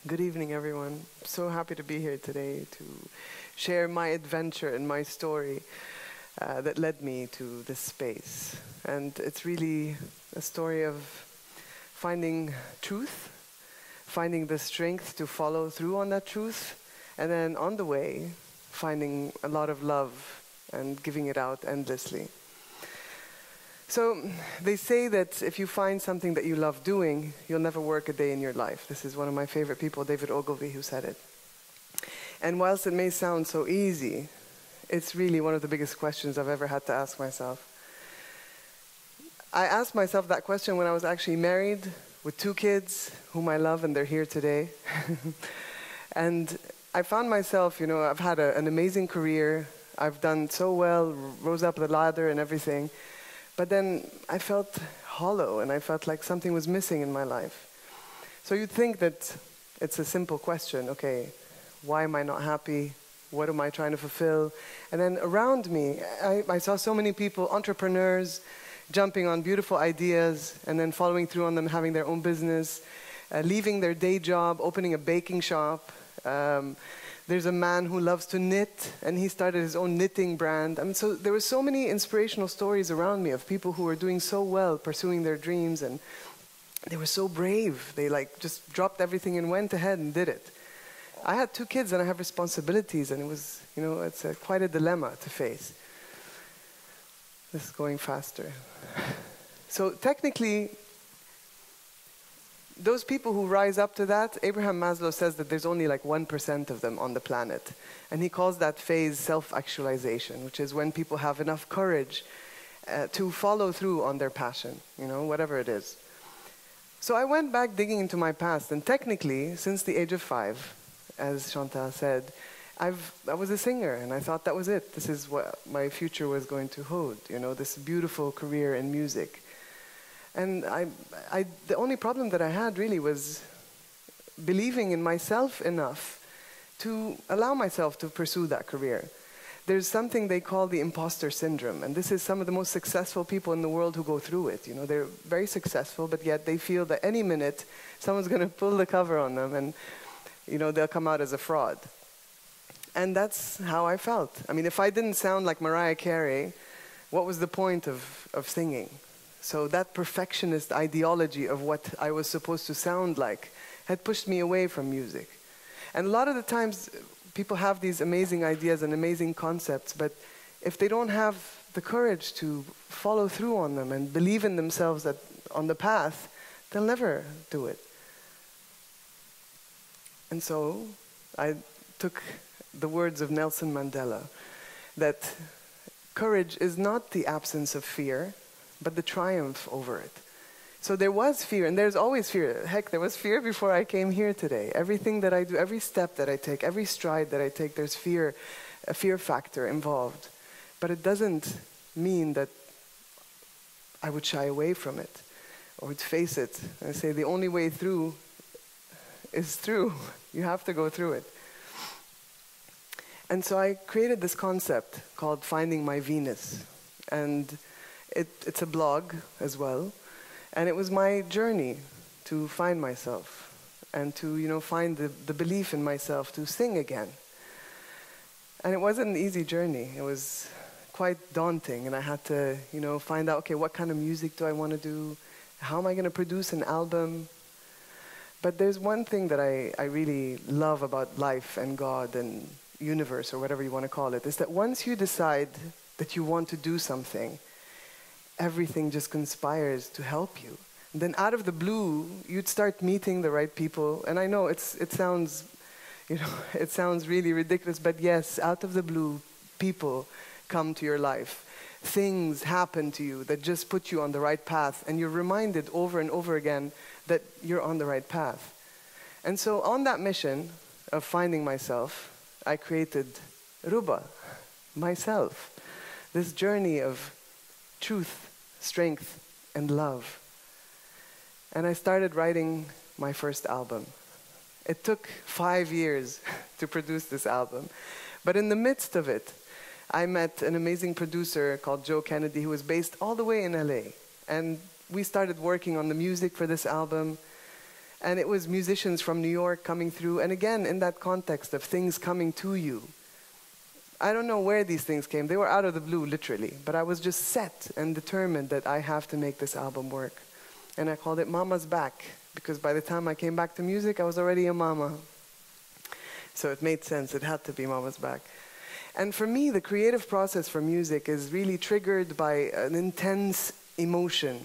Good evening, everyone. I'm so happy to be here today to share my adventure and my story that led me to this space. And it's really a story of finding truth, finding the strength to follow through on that truth, and then on the way, finding a lot of love and giving it out endlessly. So they say that if you find something that you love doing, you'll never work a day in your life. This is one of my favorite people, David Ogilvy, who said it. And whilst it may sound so easy, it's really one of the biggest questions I've ever had to ask myself. I asked myself that question when I was actually married with 2 kids, whom I love, and they're here today. And I found myself, I've had an amazing career. I've done so well, rose up the ladder and everything. But then I felt hollow, and I felt like something was missing in my life. So you'd think that it's a simple question, okay, why am I not happy? What am I trying to fulfill? And then around me, I saw so many people, entrepreneurs, jumping on beautiful ideas, and then following through on them, having their own business, leaving their day job, opening a baking shop. There's a man who loves to knit, and he started his own knitting brand. So there were so many inspirational stories around me of people who were doing so well, pursuing their dreams, and they were so brave. They just dropped everything and went ahead and did it. I had 2 kids, and I have responsibilities, and it was, it's quite a dilemma to face. This is going faster. So technically, those people who rise up to that, Abraham Maslow says that there's only like 1% of them on the planet. And he calls that phase self-actualization, which is when people have enough courage to follow through on their passion, whatever it is. So I went back digging into my past, and technically, since the age of 5, as Chantal said, I was a singer, and I thought that was it. This is what my future was going to hold, this beautiful career in music. And the only problem that I had really was believing in myself enough to allow myself to pursue that career. There's something they call the imposter syndrome, and this is some of the most successful people in the world who go through it. They're very successful, but yet they feel that any minute someone's going to pull the cover on them, and they'll come out as a fraud. And that's how I felt. I mean, if I didn't sound like Mariah Carey, what was the point of singing? So that perfectionist ideology of what I was supposed to sound like had pushed me away from music. And a lot of the times, people have these amazing ideas and amazing concepts, but if they don't have the courage to follow through on them and believe in themselves on the path, they'll never do it. And so I took the words of Nelson Mandela, that courage is not the absence of fear, but the triumph over it. So there was fear, and there's always fear. Heck, there was fear before I came here today. Everything that I do, every step that I take, every stride that I take, there's fear, a fear factor involved. But it doesn't mean that I would shy away from it or would face it and say the only way through is through. You have to go through it. And so I created this concept called Finding My Venus. And it's a blog as well, and it was my journey to find myself and to find the belief in myself to sing again. And it wasn't an easy journey. It was quite daunting, and I had to find out, okay, what kind of music do I want to do? How am I going to produce an album? But there's one thing that I really love about life and God and universe, or whatever you want to call it, is that once you decide that you want to do something, everything just conspires to help you. And then out of the blue, you'd start meeting the right people. And I know it sounds, it sounds really ridiculous, but yes, out of the blue, people come to your life. Things happen to you that just put you on the right path, and you're reminded over and over again that you're on the right path. And so on that mission of finding myself, I created Rouba, myself, this journey of truth, strength, and love. And I started writing my first album. It took 5 years to produce this album. But in the midst of it, I met an amazing producer called Joe Kennedy, who was based all the way in LA. And we started working on the music for this album. And it was musicians from New York coming through, and again, in that context of things coming to you. I don't know where these things came. They were out of the blue, literally. But I was just set and determined that I have to make this album work. And I called it Mama's Back, because by the time I came back to music, I was already a mama. So it made sense. It had to be Mama's Back. And for me, the creative process for music is really triggered by an intense emotion.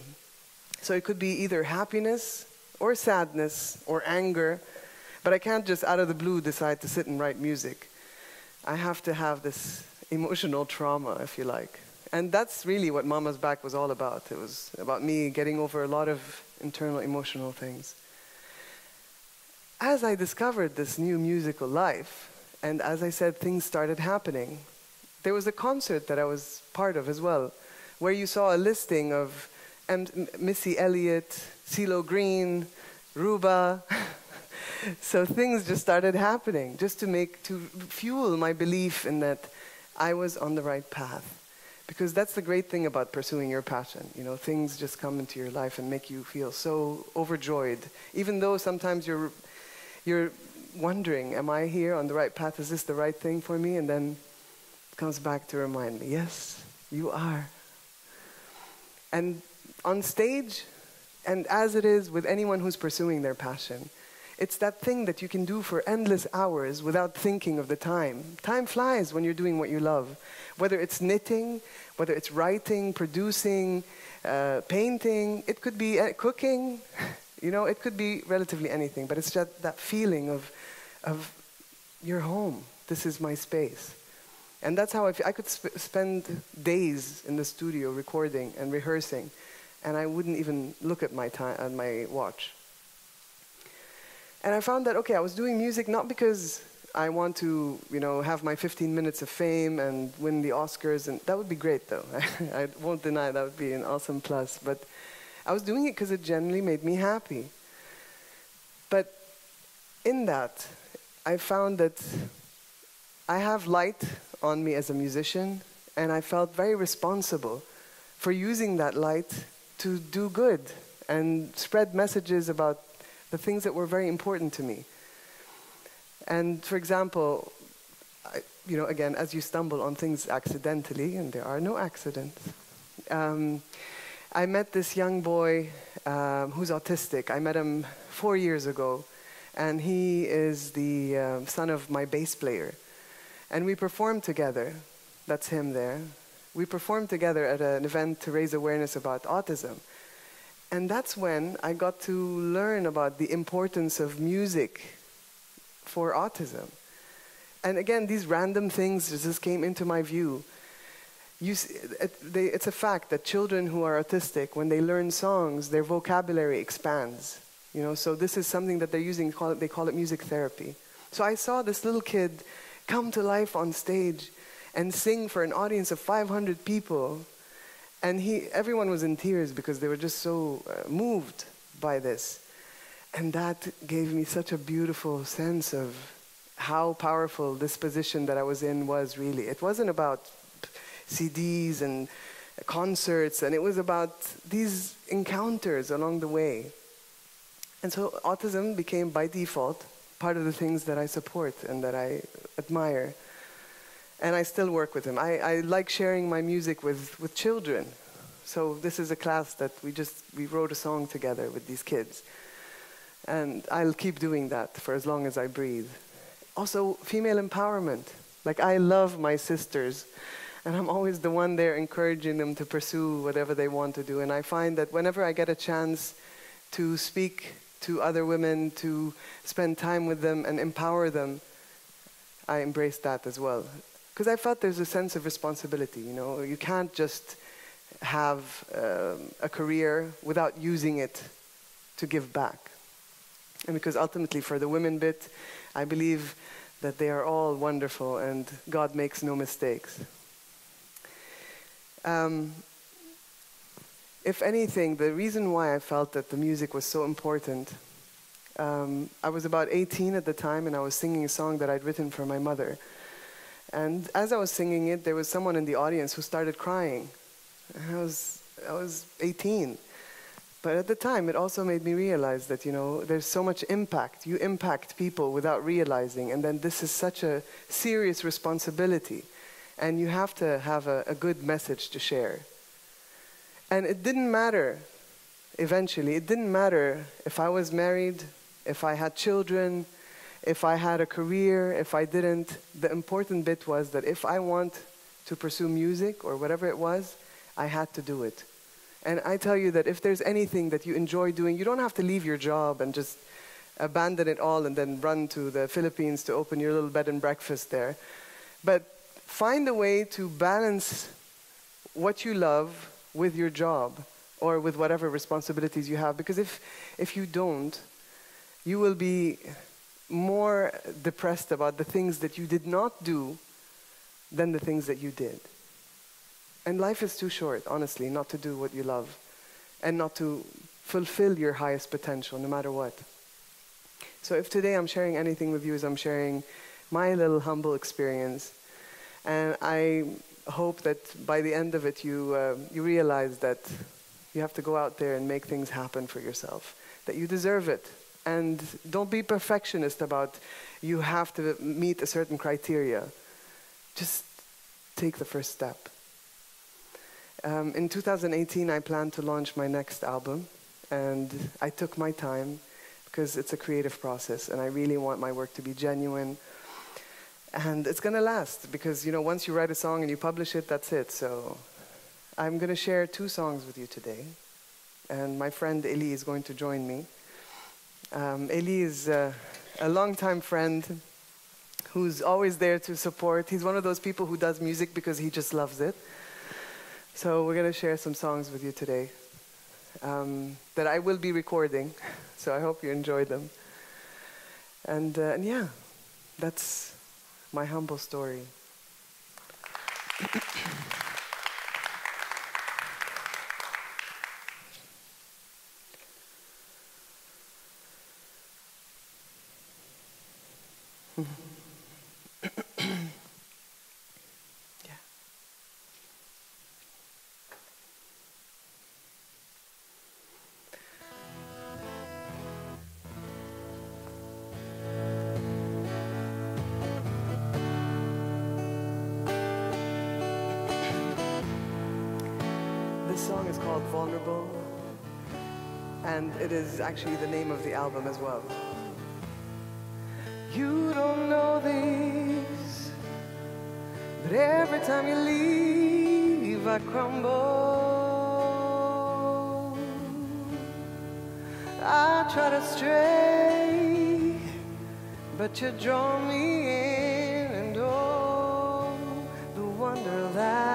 So it could be either happiness or sadness or anger, but I can't just out of the blue decide to sit and write music. I have to have this emotional trauma, if you like. And that's really what Mama's Back was all about. It was about me getting over a lot of internal emotional things. As I discovered this new musical life, and as I said, things started happening, there was a concert that I was part of as well, where you saw a listing of Missy, Elliot, CeeLo Green, Rouba. So things just started happening, just to fuel my belief in that I was on the right path. Because that's the great thing about pursuing your passion. You know, things just come into your life and make you feel so overjoyed. Even though sometimes you're wondering, am I here on the right path? Is this the right thing for me? And then it comes back to remind me, yes, you are. And on stage, and as it is with anyone who's pursuing their passion, it's that thing that you can do for endless hours without thinking of the time. Time flies when you're doing what you love. Whether it's knitting, whether it's writing, producing, painting, it could be cooking, you know, it could be relatively anything, but it's just that feeling of your home. This is my space. And that's how I could spend days in the studio recording and rehearsing, and I wouldn't even look at my watch. And I found that, okay, I was doing music not because I want to, you know, have my 15 minutes of fame and win the Oscars, and that would be great, though. I won't deny that would be an awesome plus. But I was doing it because it genuinely made me happy. But in that, I found that I have light on me as a musician, and I felt very responsible for using that light to do good and spread messages about the things that were very important to me. And for example, you know, again, as you stumble on things accidentally, and there are no accidents, I met this young boy who's autistic. I met him 4 years ago, and he is the son of my bass player. And we performed together. That's him there. We performed together at an event to raise awareness about autism. And that's when I got to learn about the importance of music for autism. And again, these random things just came into my view. It's a fact that children who are autistic, when they learn songs, their vocabulary expands. You know, so this is something that they're using, they call it music therapy. So I saw this little kid come to life on stage and sing for an audience of 500 people. And everyone was in tears because they were just so moved by this. And that gave me such a beautiful sense of how powerful this position that I was in was really. It wasn't about CDs and concerts, and it was about these encounters along the way. And so autism became, by default, part of the things that I support and that I admire. And I still work with him. I like sharing my music with children. So this is a class that we wrote a song together with these kids. And I'll keep doing that for as long as I breathe. Also, female empowerment. Like, I love my sisters, and I'm always the one there encouraging them to pursue whatever they want to do. And I find that whenever I get a chance to speak to other women, to spend time with them and empower them, I embrace that as well. Because I felt there's a sense of responsibility, you know. You can't just have a career without using it to give back. And because ultimately for the women bit, I believe that they are all wonderful and God makes no mistakes. If anything, the reason why I felt that the music was so important, I was about 18 at the time, and I was singing a song that I'd written for my mother. And as I was singing it, there was someone in the audience who started crying. And I was 18. But at the time, it also made me realize that, you know, there's so much impact. You impact people without realizing, and then this is such a serious responsibility. And you have to have a good message to share. And it didn't matter, eventually, it didn't matter if I was married, if I had children, if I had a career, if I didn't. The important bit was that if I want to pursue music or whatever it was, I had to do it. And I tell you that if there's anything that you enjoy doing, you don't have to leave your job and just abandon it all and then run to the Philippines to open your little bed and breakfast there. But find a way to balance what you love with your job or with whatever responsibilities you have. Because if you don't, you will be more depressed about the things that you did not do than the things that you did. And life is too short, honestly, not to do what you love and not to fulfill your highest potential, no matter what. So if today I'm sharing anything with you, is I'm sharing my little humble experience. And I hope that by the end of it, you realize that you have to go out there and make things happen for yourself, that you deserve it. And don't be perfectionist about you have to meet a certain criteria. Just take the first step. In 2018, I planned to launch my next album, and I took my time because it's a creative process, and I really want my work to be genuine. And it's going to last because, you know, once you write a song and you publish it, that's it. So I'm going to share 2 songs with you today, and my friend Elliot is going to join me. Elliot is a longtime friend who's always there to support. He's one of those people who does music because he just loves it. So we're going to share some songs with you today that I will be recording. So I hope you enjoy them. And yeah, that's my humble story. This song is called Vulnerable, and it is actually the name of the album as well. You don't know this, but every time you leave, I crumble. I try to stray, but you draw me in, and oh, the wonder that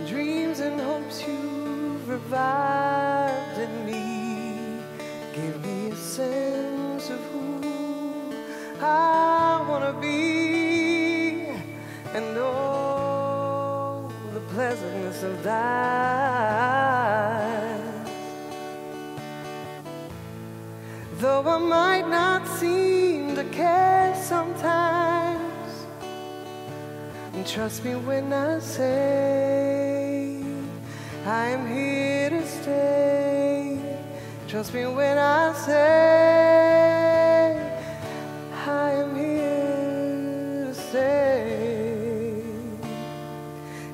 dreams and hopes you've revived in me give me a sense of who I want to be, and oh, the pleasantness of that. Though I might not seem to care sometimes, and trust me when I say I am here to stay. Trust me when I say I am here to stay.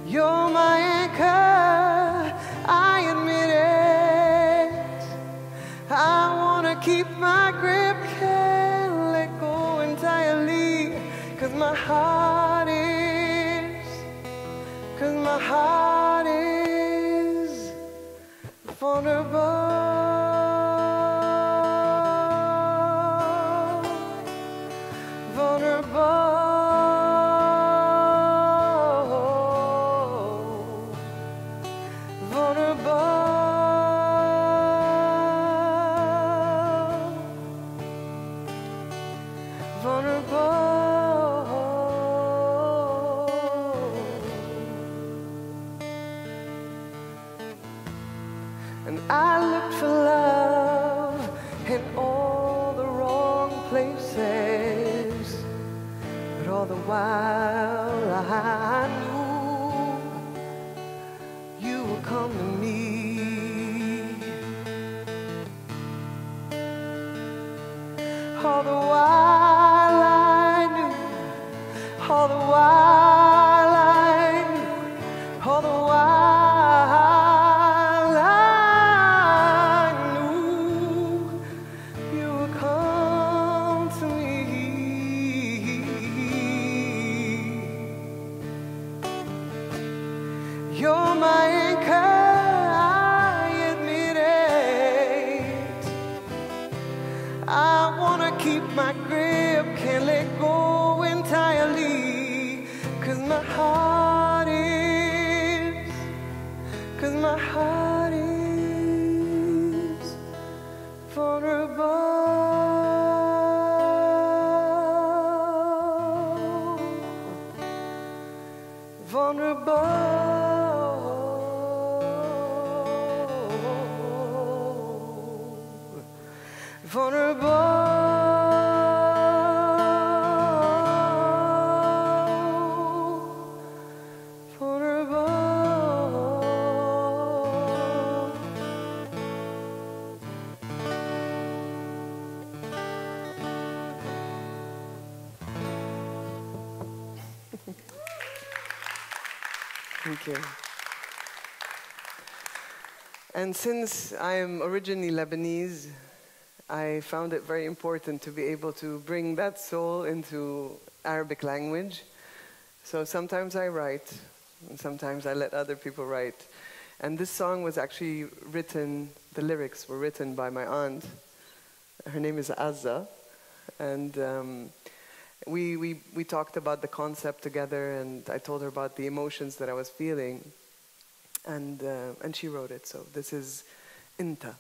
You're my anchor, I admit it. I want to keep my grip, can't let go entirely, 'cause my heart is, 'cause my heart is vulnerable. And I All the while I knew, all the while I knew, all the while I knew you would come to me. You're my anchor, I admit it. I wanna keep my grip, can't let go entirely. 'Cause my heart is, 'cause my heart is vulnerable. Vulnerable. Vulnerable. Thank you. And since I am originally Lebanese, I found it very important to be able to bring that soul into Arabic language. So sometimes I write, and sometimes I let other people write. And this song was actually written, the lyrics were written by my aunt. Her name is Azza. And we talked about the concept together, and I told her about the emotions that I was feeling. And she wrote it. So this is Inta.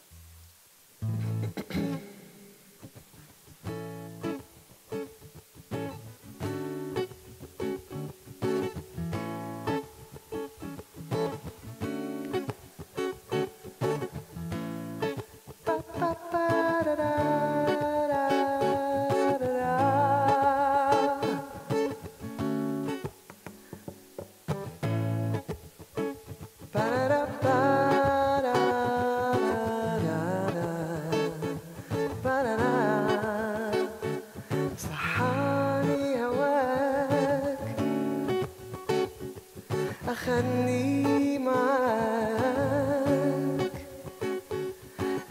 خلني معاك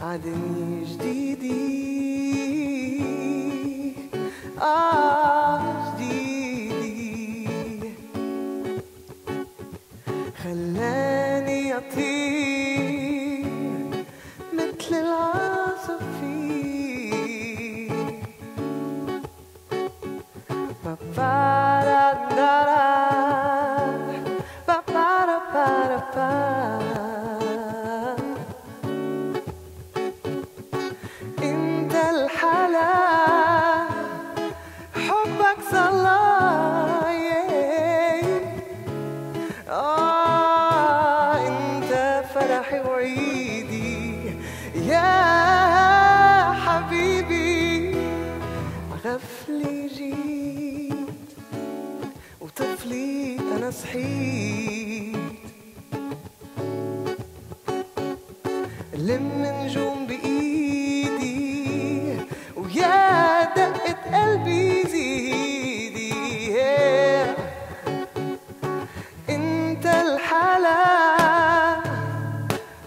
عدني جديدي جديدي خلاني أطير مثل العصافير انت الحلا حبك صلى انت فرحي وعيدي يا حبيبي غفلي جيت وطفلي انا صحيت لم نجوم بإيدي ويا دقة قلبي زيدي انت الحلا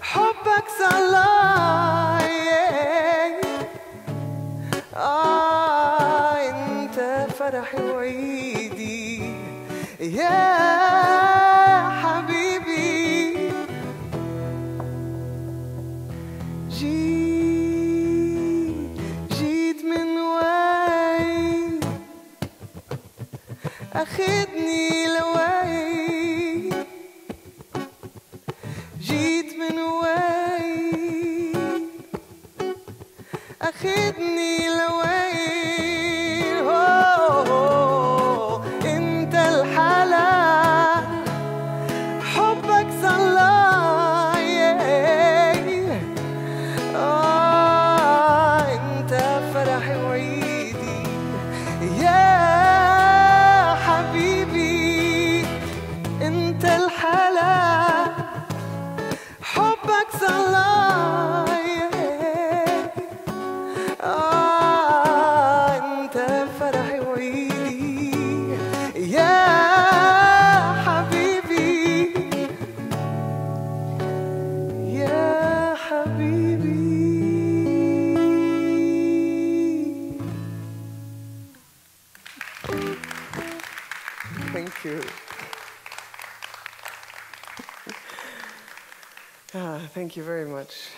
حبك صلاي انت فرحي وعيدي يا حبيبي جيت من وين أخدني لوين جيت من وين أخدني لوين انت الحلا حبك صلاي انت فرحي وعيدي يا حبيبي انت الحلا حبك صلاي Thank you. Thank you very much.